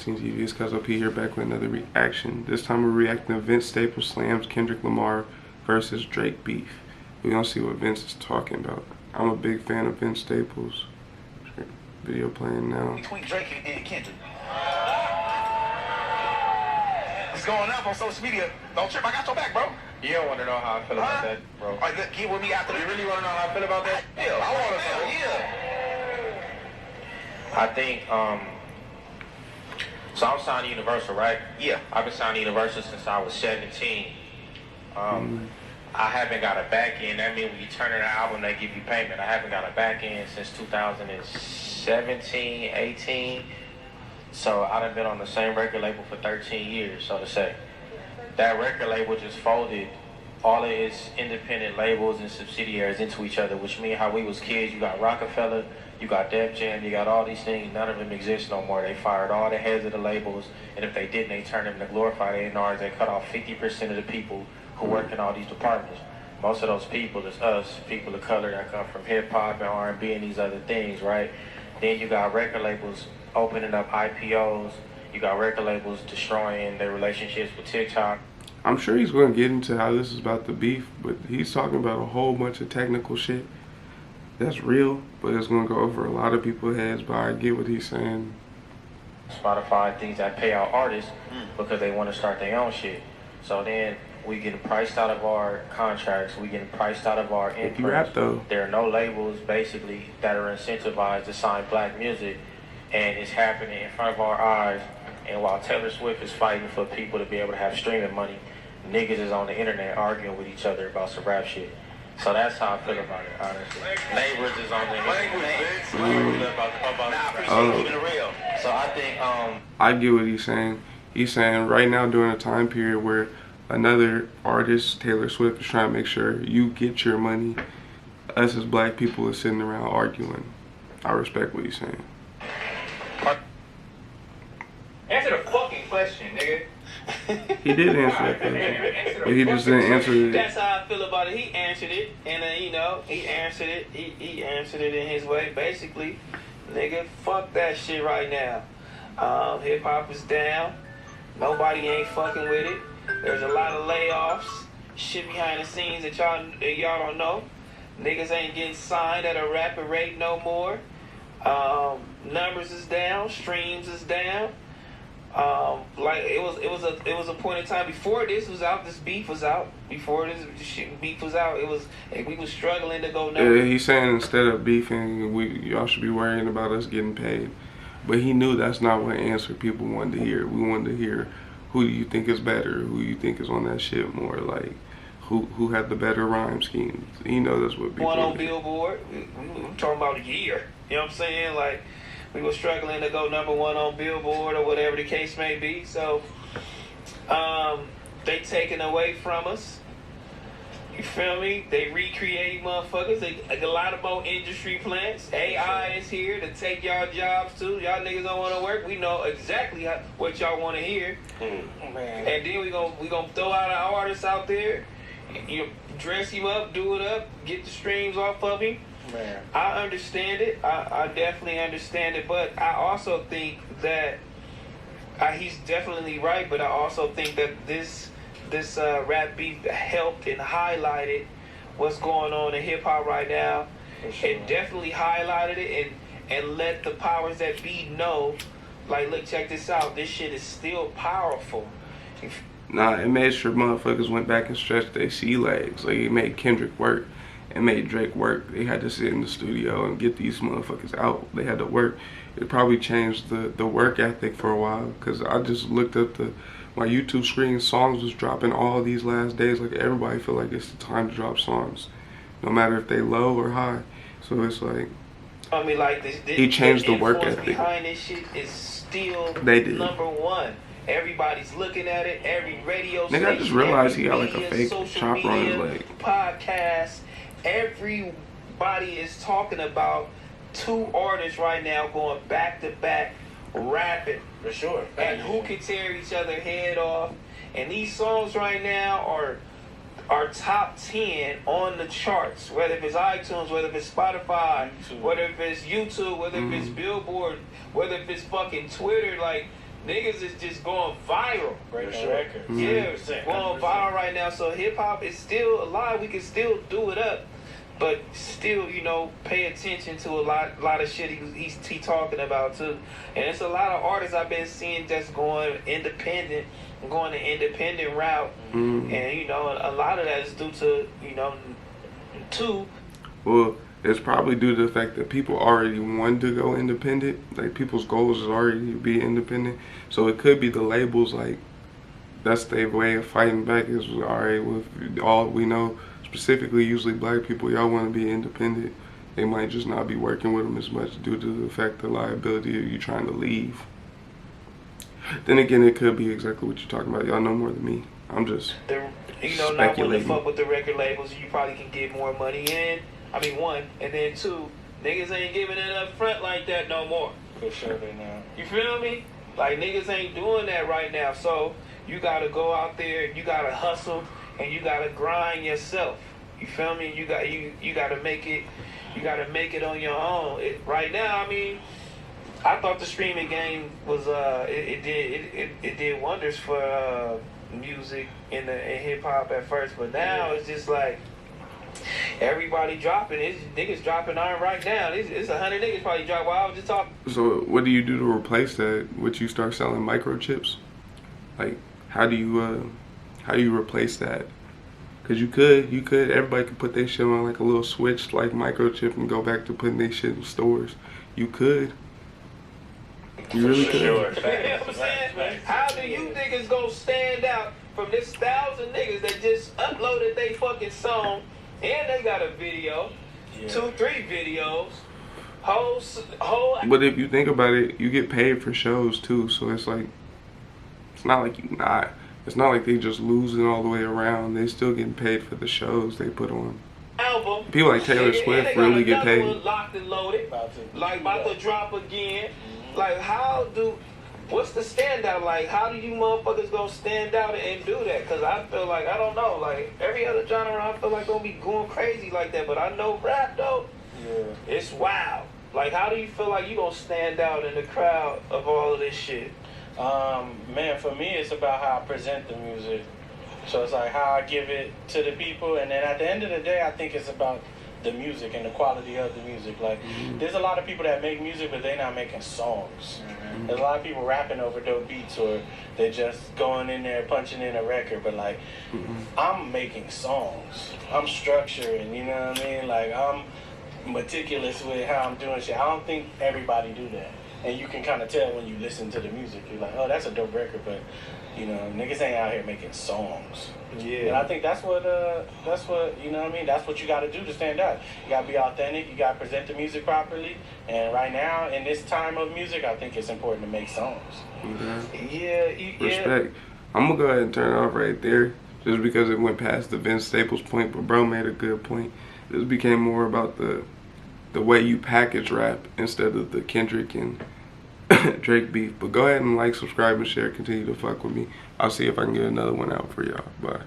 Podcasting TV. It's Cuz OP here back with another reaction. This time we're reacting to Vince Staples slams Kendrick Lamar versus Drake beef. We're gonna see what Vince is talking about. I'm a big fan of Vince Staples. Video playing now. Between Drake and Kendrick. It's going up on social media. Don't trip, I got your back, bro. You don't want to know how I feel about that, bro. All right, get with me after. You really want to know how I feel about that? Yeah, I want to know. Yeah. I think, so I'm signed to Universal, right? Yeah. I've been signed to Universal since I was 17. I haven't got a back end. That means when you turn in an album, they give you payment. I haven't got a back end since 2017, 18. So I done been on the same record label for 13 years, so to say. That record label just folded all of its independent labels and subsidiaries into each other, which means how we was kids, you got Rockefeller, you got Def Jam, you got all these things, none of them exist no more. They fired all the heads of the labels, and if they didn't, they turned them to glorified A&Rs. They cut off 50% of the people who work in all these departments. Most of those people is us, people of color that come from hip-hop and R&B and these other things, right? Then you got record labels opening up IPOs. You got record labels destroying their relationships with TikTok. I'm sure he's going to get into how this is about the beef, but he's talking about a whole bunch of technical shit that's real, but it's going to go over a lot of people's heads, but I get what he's saying. Spotify, things that pay out artists because they want to start their own shit. So then we getting priced out of our contracts, we getting priced out of our If you rap though, there are no labels basically that are incentivized to sign black music, and it's happening in front of our eyes. And while Taylor Swift is fighting for people to be able to have streaming money, niggas is on the internet arguing with each other about some rap shit. So that's how I feel about it, honestly. Neighbors is on the internet. Keeping it real. So I think I get what he's saying. He's saying right now during a time period where another artist, Taylor Swift, is trying to make sure you get your money, us as black people are sitting around arguing. I respect what he's saying. Answer the fucking question, nigga. He did answer that question, but he just didn't answer it. That's how I feel about it. He answered it, and then, he answered it. He answered it in his way. Basically, nigga, fuck that shit right now. Hip hop is down. Nobody ain't fucking with it. There's a lot of layoffs, shit behind the scenes that y'all don't know. Niggas ain't getting signed at a rapid rate no more. Numbers is down. Streams is down. Like it was a point in time before this was out, this beef was out. Before this beef was out, we was struggling to go number. He's saying instead of beefing, y'all should be worrying about us getting paid. But he knew that's not what answer people wanted to hear. We wanted to hear who do you think is better, who you think is on that shit more, like who had the better rhyme schemes. He knows that's what people want on Billboard. We talking about a year. You know what I'm saying? Like, we were struggling to go number one on Billboard or whatever the case may be. So, they taken away from us. You feel me? They recreate motherfuckers. A lot of more industry plants. AI is here to take y'all jobs too. Y'all niggas don't want to work. We know exactly what y'all want to hear. Man. And then we gonna throw out our artists out there. You dress him up, do it up, get the streams off of him. Man. I understand it. I definitely understand it, but I also think that he's definitely right. But I also think that this rap beef helped and highlighted what's going on in hip hop right now. Sure. It definitely highlighted it and let the powers that be know, like, look, check this out. This shit is still powerful. Nah, it made sure motherfuckers went back and stretched their sea legs. Like, it made Kendrick work. It made Drake work. They had to sit in the studio and get these motherfuckers out. They had to work. It probably changed the work ethic for a while, because I just looked up my YouTube screen. Songs was dropping all these last days. Like, everybody feel like it's the time to drop songs, no matter if they low or high. So it's like, I mean, like he changed the work ethic. Behind this shit is still they did. Number one. Everybody's looking at it. Every radio station. Nigga, I just realized he got like a fake chopper on his leg. Podcast. Everybody is talking about two artists right now going back to back, rapping. For sure. And who can tear each other head off. And these songs right now are top 10 on the charts. Whether if it's iTunes, whether if it's Spotify, whether if it's YouTube, whether if it's Billboard, whether if it's fucking Twitter. Like, niggas is just going viral. Breaking records. Yeah, 100%. going viral right now. So hip hop is still alive. We can still do it up, but still, you know, pay attention to a lot of shit he talking about too. And it's a lot of artists I've been seeing just going independent, going the independent route, and you know, a lot of that is due to, you know, well, it's probably due to the fact that people already want to go independent. Like, people's goals is already to be independent. So it could be the labels, like, that's their way of fighting back is, all right, with all we know, specifically usually black people, y'all want to be independent. They might just not be working with them as much due to the fact the liability of you trying to leave. Then again, it could be exactly what you're talking about. Y'all know more than me. I'm just you know, not willing to fuck with the record labels. You probably can get more money in. I mean, one, and then two, niggas ain't giving it up front like that no more. For sure they not. You feel me? Like, niggas ain't doing that right now. So you gotta go out there, you gotta hustle, and you gotta grind yourself. You feel me? You gotta make it. You gotta make it on your own. Right now, I mean, I thought the streaming game was it did wonders for music in hip hop at first, but now it's just like everybody dropping. It's niggas dropping on right now. It's 100 niggas probably drop while I was just talking. So what do you do to replace that? Would you start selling microchips? Like, how do you replace that? Cause you could, everybody could put their shit on like a little switch, like microchip, and go back to putting their shit in stores. You could. You really could. You know what I'm saying? How do you niggas gonna stand out from this 1,000 niggas that just uploaded they fucking song and they got a video, 2-3 videos, whole. But if you think about it, you get paid for shows too, so it's like, it's not like it's not like they just losing all the way around. They still getting paid for the shows they put on. Album. People like Taylor Swift really get paid. Locked and loaded, about to drop again. Like, what's the standout? Like, how do you motherfuckers gonna stand out and do that? Cause I feel like, I don't know, like every other genre I feel like gonna be going crazy like that. But I know rap though, it's wild. Like, how do you feel like you gonna stand out in the crowd of all of this shit? Man, for me, it's about how I present the music. So it's like how I give it to the people, and then at the end of the day, I think it's about the music and the quality of the music. Like, there's a lot of people that make music, but they're not making songs. There's a lot of people rapping over dope beats, or they're just going in there punching in a record. But like, I'm making songs. I'm structuring. You know what I mean? Like, I'm meticulous with how I'm doing shit. I don't think everybody do that. And you can kind of tell when you listen to the music. You're like, oh, that's a dope record, but you know, niggas ain't out here making songs. Yeah. And I think that's what you know what I mean. That's what you got to do to stand out. You got to be authentic. You got to present the music properly. And right now, in this time of music, I think it's important to make songs. Okay. Respect. I'm gonna go ahead and turn it off right there, just because it went past the Vince Staples point. But bro made a good point. This became more about the way you package rap instead of the Kendrick and Drake beef. But go ahead and like, subscribe, and share. Continue to fuck with me. I'll see if I can get another one out for y'all. Bye.